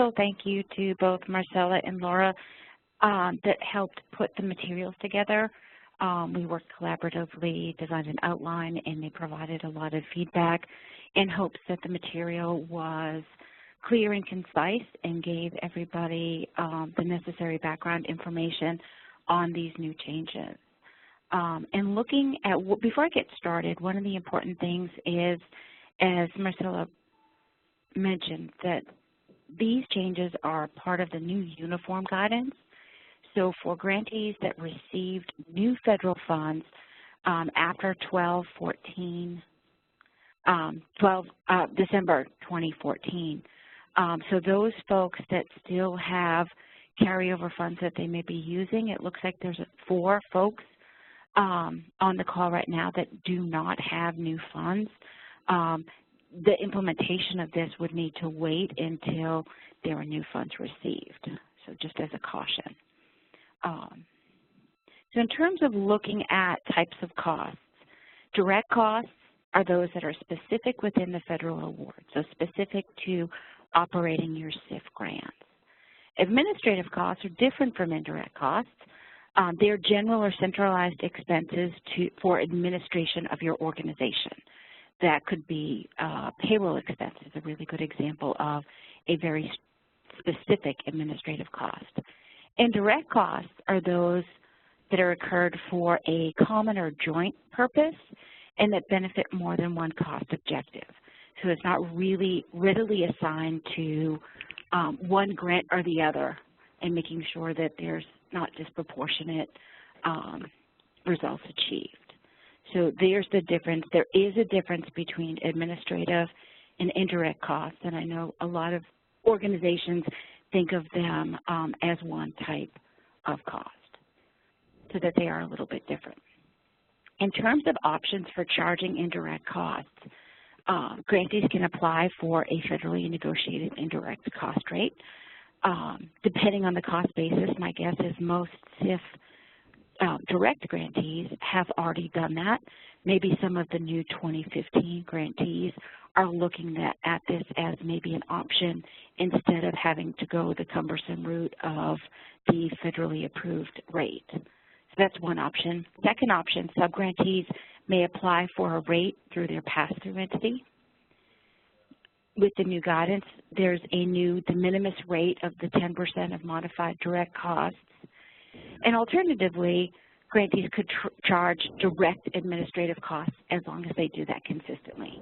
So thank you to both Marcella and Laura that helped put the materials together. We worked collaboratively, designed an outline, and they provided a lot of feedback in hopes that the material was clear and concise and gave everybody the necessary background information on these new changes. And looking at, before I get started, one of the important things is, as Marcella mentioned, that these changes are part of the new uniform guidance. So for grantees that received new federal funds after December 2014, so those folks that still have carryover funds that they may be using, it looks like there's 4 folks on the call right now that do not have new funds. The implementation of this would need to wait until there are new funds received, so just as a caution. So in terms of looking at types of costs, direct costs are those that are specific within the federal award, so specific to operating your SIF grants. Administrative costs are different from indirect costs. They're general or centralized expenses for administration of your organization. That could be payroll expenses, a really good example of a very specific administrative cost. Indirect costs are those that are incurred for a common or joint purpose and that benefit more than one cost objective. So it's not really readily assigned to one grant or the other, and making sure that there's not disproportionate results achieved. So there's the difference. There is a difference between administrative and indirect costs, and I know a lot of organizations think of them as one type of cost, so that they are a little bit different. In terms of options for charging indirect costs, grantees can apply for a federally negotiated indirect cost rate. Depending on the cost basis, my guess is most SIF direct grantees have already done that. Maybe some of the new 2015 grantees are looking at this as maybe an option instead of having to go the cumbersome route of the federally approved rate. So that's one option. Second option, subgrantees may apply for a rate through their pass-through entity. With the new guidance, there's a new de minimis rate of the 10% of modified direct costs. And alternatively, grantees could charge direct administrative costs as long as they do that consistently.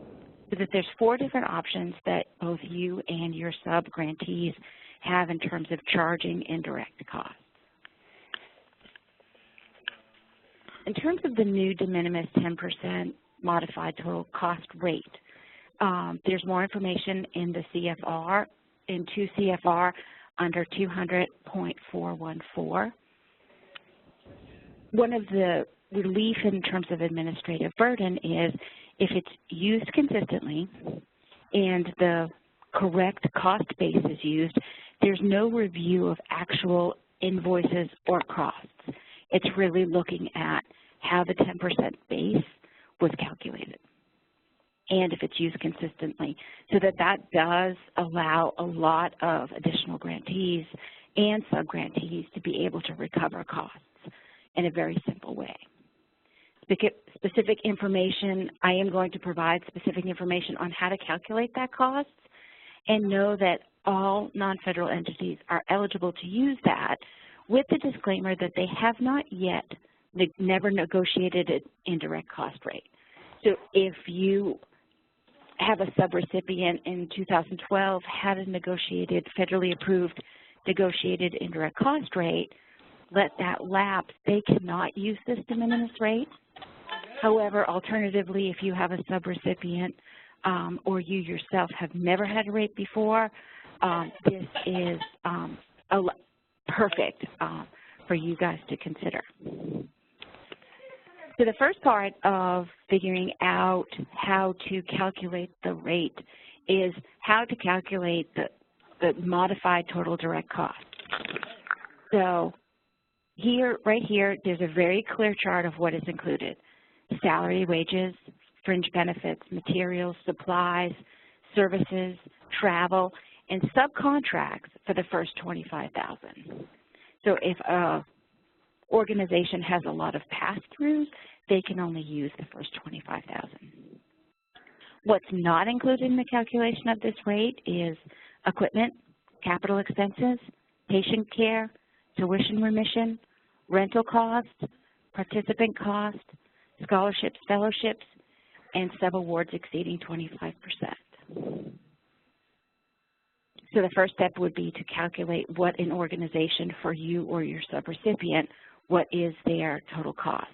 So that there's 4 different options that both you and your sub-grantees have in terms of charging indirect costs. In terms of the new de minimis 10% modified total cost rate, there's more information in the CFR, in 2 CFR under 200.414. One of the relief in terms of administrative burden is if it's used consistently and the correct cost base is used, there's no review of actual invoices or costs. It's really looking at how the 10% base was calculated and if it's used consistently, so that does allow a lot of additional grantees and sub-grantees to be able to recover costs in a very simple way. Specific information, I am going to provide specific information on how to calculate that cost, and know that all non-federal entities are eligible to use that, with the disclaimer that they have not yet never negotiated an indirect cost rate. So if you have a subrecipient in 2012 had a negotiated, federally approved negotiated indirect cost rate, let that lapse. They cannot use this de minimis rate. However, alternatively, if you have a subrecipient or you yourself have never had a rate before, this is perfect for you guys to consider. So the first part of figuring out how to calculate the rate is how to calculate the modified total direct cost. So here, right here, there's a very clear chart of what is included: salary, wages, fringe benefits, materials, supplies, services, travel, and subcontracts for the first $25,000. So if a organization has a lot of pass-throughs, they can only use the first $25,000. What's not included in the calculation of this rate is equipment, capital expenses, patient care, tuition remission, rental costs, participant costs, scholarships, fellowships, and sub-awards exceeding 25%. So the first step would be to calculate what an organization for you or your subrecipient, what is their total costs.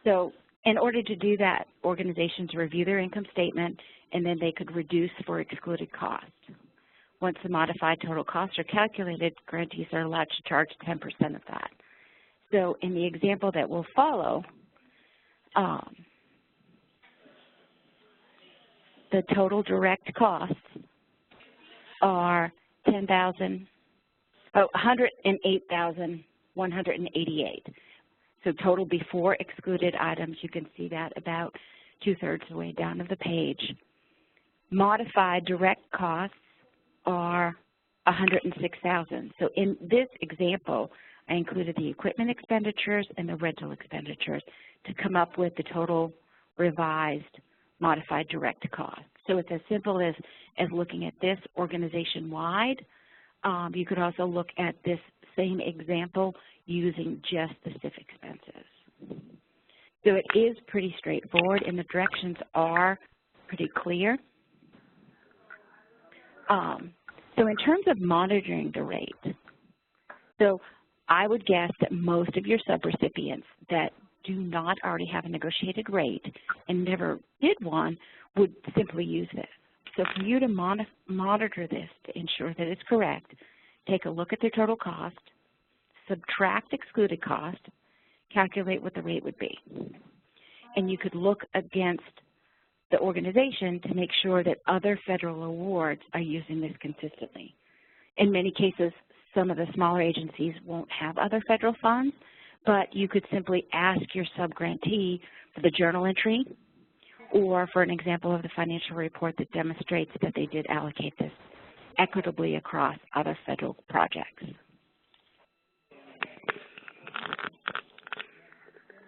So in order to do that, organizations review their income statement, and then they could reduce for excluded costs. Once the modified total costs are calculated, grantees are allowed to charge 10% of that. So in the example that will follow, the total direct costs are $108,188. So total before excluded items, you can see that about 2/3 of the way down of the page. Modified direct costs are $106,000. So in this example, I included the equipment expenditures and the rental expenditures to come up with the total revised modified direct cost. So it's as simple as looking at this organization-wide. You could also look at this same example using just the SIF expenses. So it is pretty straightforward, and the directions are pretty clear. So in terms of monitoring the rate, so I would guess that most of your subrecipients that do not already have a negotiated rate and never did one would simply use this. So for you to monitor this to ensure that it's correct, take a look at their total cost, subtract excluded cost, calculate what the rate would be. And you could look against the organization to make sure that other federal awards are using this consistently. In many cases, some of the smaller agencies won't have other federal funds, but you could simply ask your subgrantee for the journal entry or for an example of the financial report that demonstrates that they did allocate this equitably across other federal projects.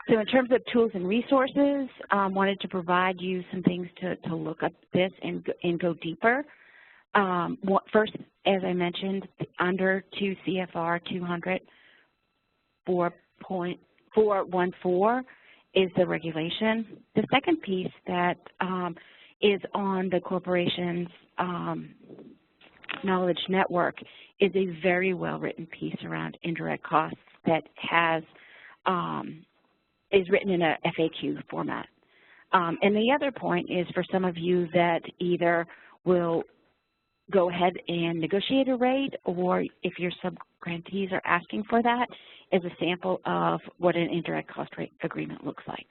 So in terms of tools and resources, wanted to provide you some things to look up this and go deeper. First, as I mentioned, under 2 CFR 200.414 is the regulation. The second piece that is on the corporation's knowledge network is a very well-written piece around indirect costs that is written in a FAQ format. And the other point is for some of you that either will go ahead and negotiate a rate, or if your subgrantees are asking for that, is a sample of what an indirect cost rate agreement looks like.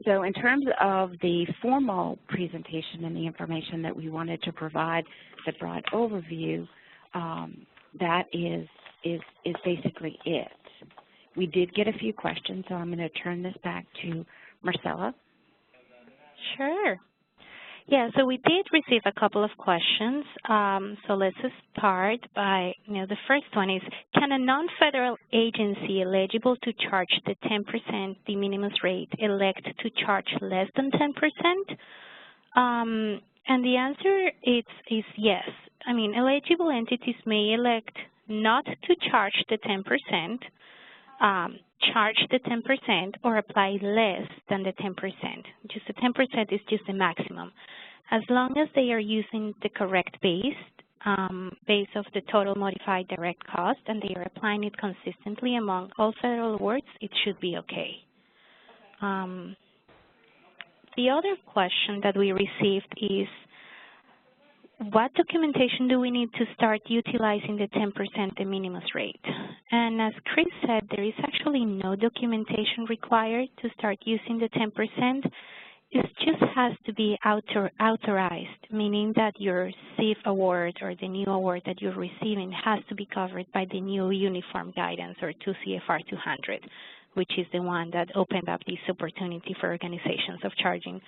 So in terms of the formal presentation and the information that we wanted to provide, the broad overview, that is basically it. We did get a few questions, so I'm going to turn this back to Marcella. Sure. Yeah, so we did receive a couple of questions. So let's start by, the first one is, can a non-federal agency eligible to charge the 10% de minimis rate elect to charge less than 10%? And the answer is yes. I mean, eligible entities may elect not to charge the 10%, charge the 10%, or apply less than the 10%. Just the 10% is just the maximum. As long as they are using the correct base of the total modified direct cost, and they are applying it consistently among all federal awards, it should be okay. The other question that we received is, what documentation do we need to start utilizing the 10% de minimis rate? And as Chris said, there is actually no documentation required to start using the 10%. it just has to be authorized, meaning that your SIF award or the new award that you're receiving has to be covered by the new uniform guidance or 2 CFR 200, which is the one that opened up this opportunity for organizations of charging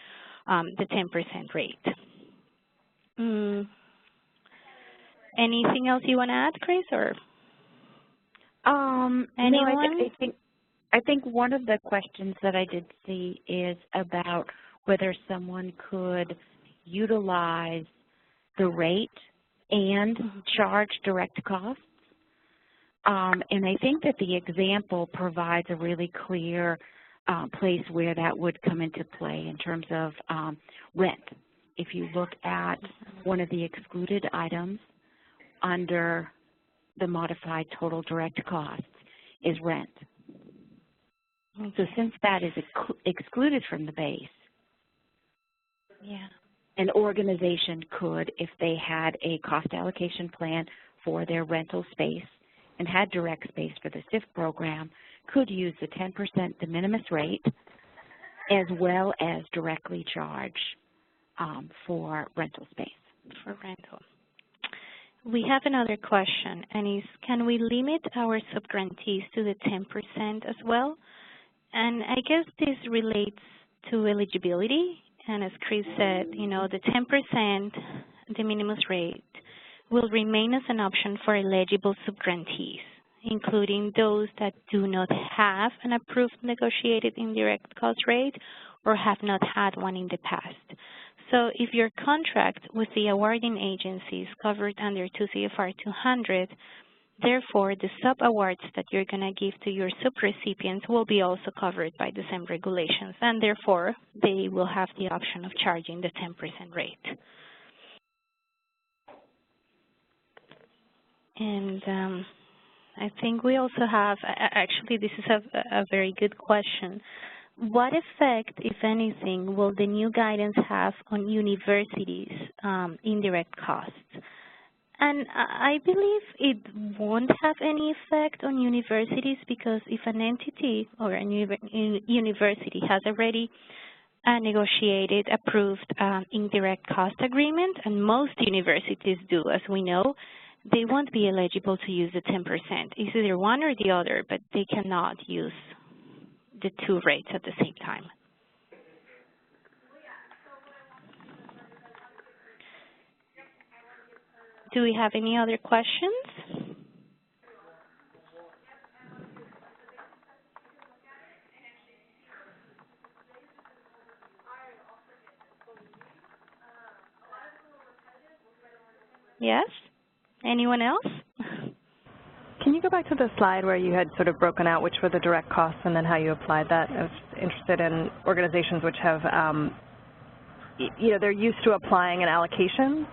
the 10% rate. Anything else you want to add, Chris, or anyone? No, I think one of the questions that I did see is about whether someone could utilize the rate and charge direct costs. And I think that the example provides a really clear place where that would come into play in terms of rent. If you look at one of the excluded items under the modified total direct costs is rent. So since that is excluded from the base, an organization could, if they had a cost allocation plan for their rental space and had direct space for the SIF program, could use the 10% de minimis rate as well as directly charge for rental space. For rental. We have another question, and is, can we limit our subgrantees to the 10% as well? And I guess this relates to eligibility. And as Chris said, you know, the 10% de minimis rate will remain as an option for eligible subgrantees, including those that do not have an approved negotiated indirect cost rate or have not had one in the past. So if your contract with the awarding agency is covered under 2 CFR 200, therefore the sub-awards that you're going to give to your subrecipients will be also covered by the same regulations, and therefore they will have the option of charging the 10% rate. And I think we also have, actually this is a very good question. What effect, if anything, will the new guidance have on universities' indirect costs? And I believe it won't have any effect on universities, because if an entity or a university has already a negotiated, approved indirect cost agreement, and most universities do, as we know, they won't be eligible to use the 10%. It's either one or the other, but they cannot use the two rates at the same time. Do we have any other questions? Yes? Anyone else? Can you go back to the slide where you had sort of broken out which were the direct costs and then how you applied that? I was interested in organizations which have, you know, they're used to applying an allocation.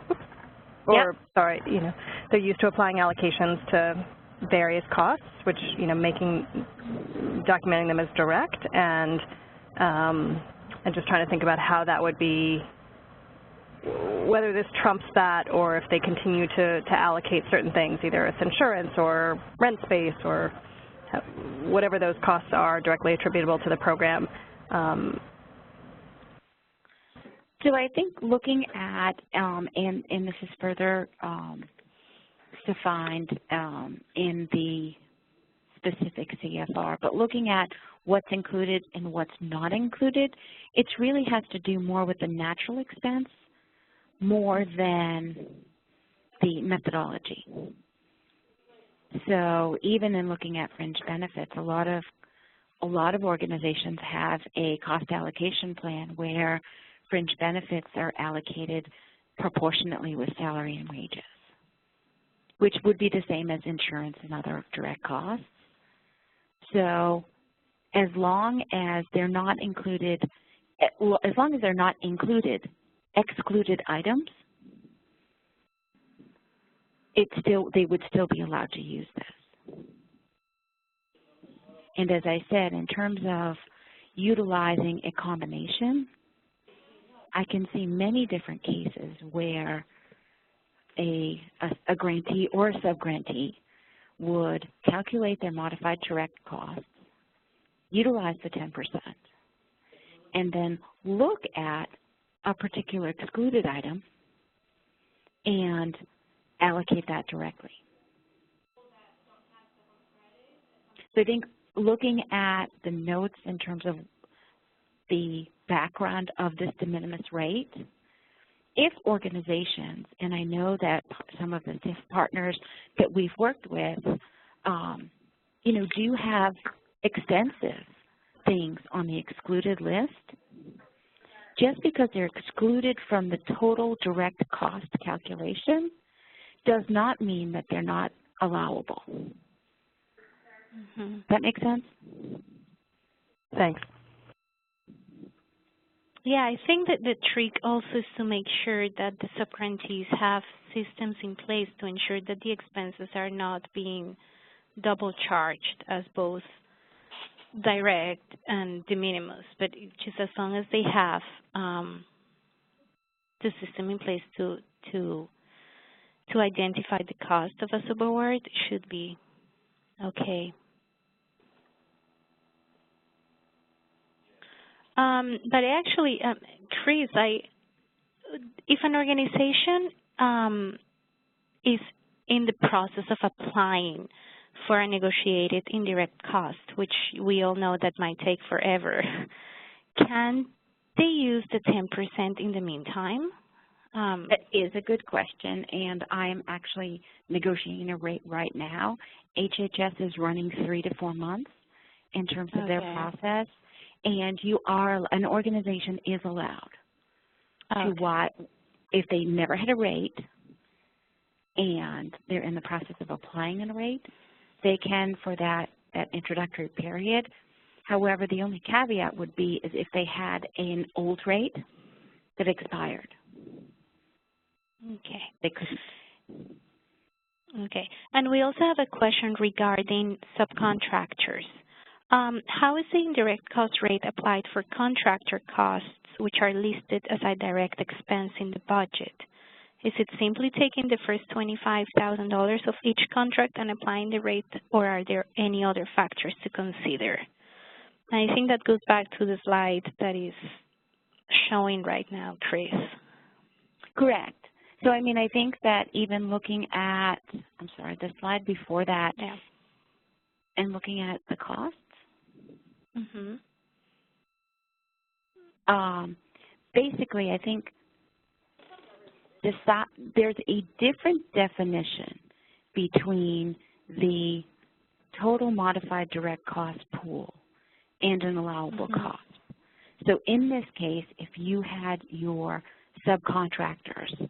Or, sorry, you know, they're used to applying allocations to various costs, which, you know, documenting them as direct, and just trying to think about how that would be, whether this trumps that, or if they continue to allocate certain things, either it's insurance or rent space or whatever those costs are directly attributable to the program. So I think looking at, and this is further defined in the specific CFR, but looking at what's included and what's not included, it really has to do more with the natural expense more than the methodology. So even in looking at fringe benefits, a lot of organizations have a cost allocation plan where fringe benefits are allocated proportionately with salary and wages, which would be the same as insurance and other direct costs. So as long as they're not included, excluded items, they would still be allowed to use this. And as I said, in terms of utilizing a combination, I can see many different cases where a grantee or a subgrantee would calculate their modified direct costs, utilize the 10%, and then look at a particular excluded item and allocate that directly. So I think looking at the notes in terms of the background of this de minimis rate, if organizations, and I know that some of the CIF partners that we've worked with, you know, do have extensive things on the excluded list, just because they're excluded from the total direct cost calculation does not mean that they're not allowable. Mm-hmm. Does that make sense? Thanks. Yeah, I think that the trick also is to make sure that the subgrantees have systems in place to ensure that the expenses are not being double charged as both direct and de minimis, but just as long as they have the system in place to identify the cost of a subaward, should be okay. But actually, Chris, if an organization is in the process of applying for a negotiated indirect cost, which we all know that might take forever, can they use the 10% in the meantime? That is a good question, and I am actually negotiating a rate right now. HHS is running 3 to 4 months in terms of their process, and an organization is allowed to, if they never had a rate and they're in the process of applying a rate, they can for that introductory period. However, the only caveat would be is if they had an old rate that expired. Okay. They couldn't. Okay. And we also have a question regarding subcontractors. How is the indirect cost rate applied for contractor costs, which are listed as a direct expense in the budget? Is it simply taking the first $25,000 of each contract and applying the rate, or are there any other factors to consider? And I think that goes back to the slide that is showing right now, Chris. Correct. So, I mean, I think that even looking at, I'm sorry, the slide before that, and looking at the costs, basically, I think there's a different definition between the total modified direct cost pool and an allowable cost. So in this case, if you had your subcontractors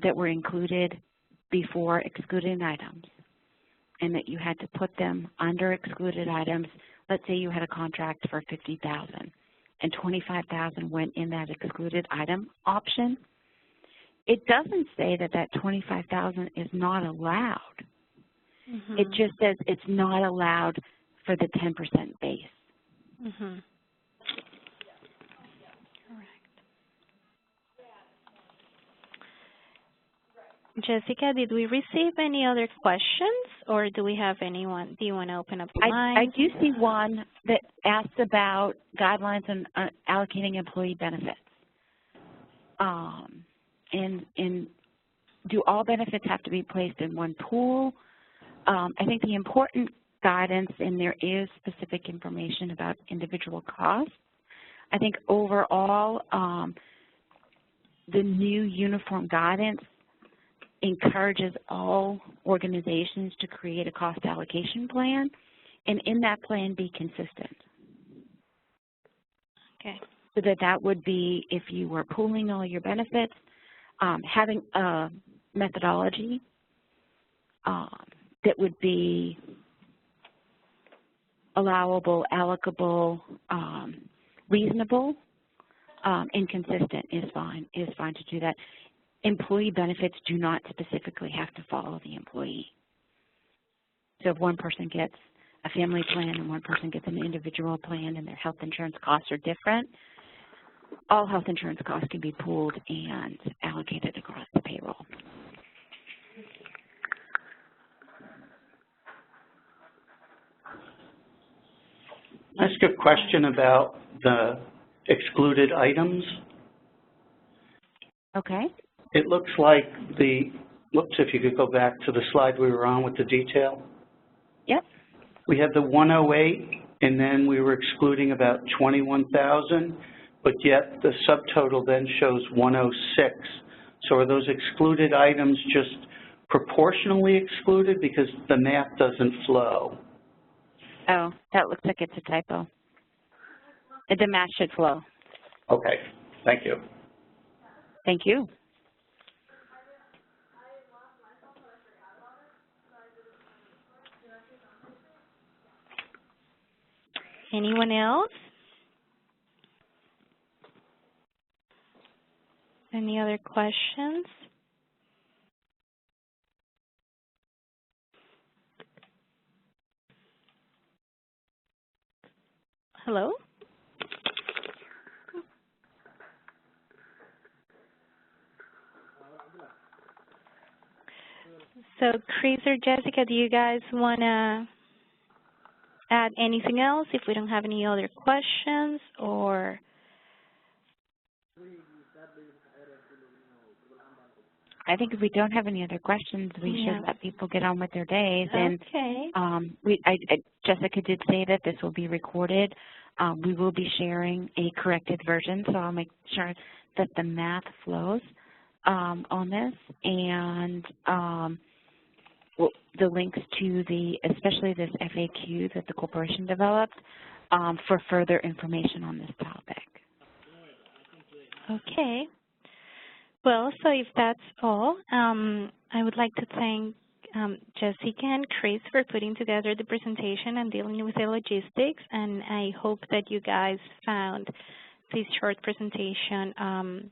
that were included before excluded items and that you had to put them under excluded items, let's say you had a contract for $50,000 and $25,000 went in that excluded item option, it doesn't say that that $25,000 is not allowed. It just says it's not allowed for the 10% base. Jessica, did we receive any other questions, or do we have anyone? Do you want to open up the line? I do see one that asks about guidelines on allocating employee benefits. And do all benefits have to be placed in one pool? I think the important guidance, and there is specific information about individual costs. I think overall, the new uniform guidance encourages all organizations to create a cost allocation plan, and in that plan be consistent. Okay. So that would be, if you were pooling all your benefits, having a methodology that would be allowable, allocable, reasonable, and consistent is fine to do that. Employee benefits do not specifically have to follow the employee. So if one person gets a family plan and one person gets an individual plan and their health insurance costs are different, all health insurance costs can be pooled and allocated across the payroll. Ask a question about the excluded items. Okay. It looks like if you could go back to the slide we were on with the detail. Yep. We had the 108, and then we were excluding about 21,000, but yet the subtotal then shows 106. So are those excluded items just proportionally excluded because the math doesn't flow? Oh, that looks like it's a typo. The math should flow. Okay, thank you. Thank you. Anyone else? Any other questions? Hello? So Chris or Jessica, do you guys want to add anything else if we don't have any other questions, or? I think if we don't have any other questions, we should let people get on with their days. Okay. And Jessica did say that this will be recorded. We will be sharing a corrected version, so I'll make sure that the math flows on this, and the links to especially this FAQ that the corporation developed for further information on this topic. Okay. Well, so if that's all, I would like to thank Jessica and Chris for putting together the presentation and dealing with the logistics, and I hope that you guys found this short presentation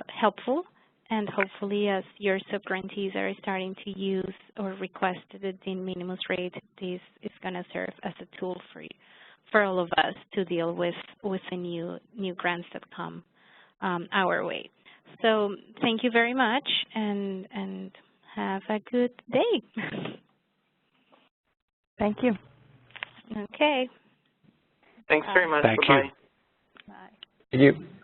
helpful, and hopefully as your subgrantees are starting to use or request the Minimis rate, this is going to serve as a tool for all of us to deal with the new grants that come our way. So thank you very much, and have a good day. Thank you. Okay. Thanks very much. Thank Bye-bye. you. Bye. Thank you.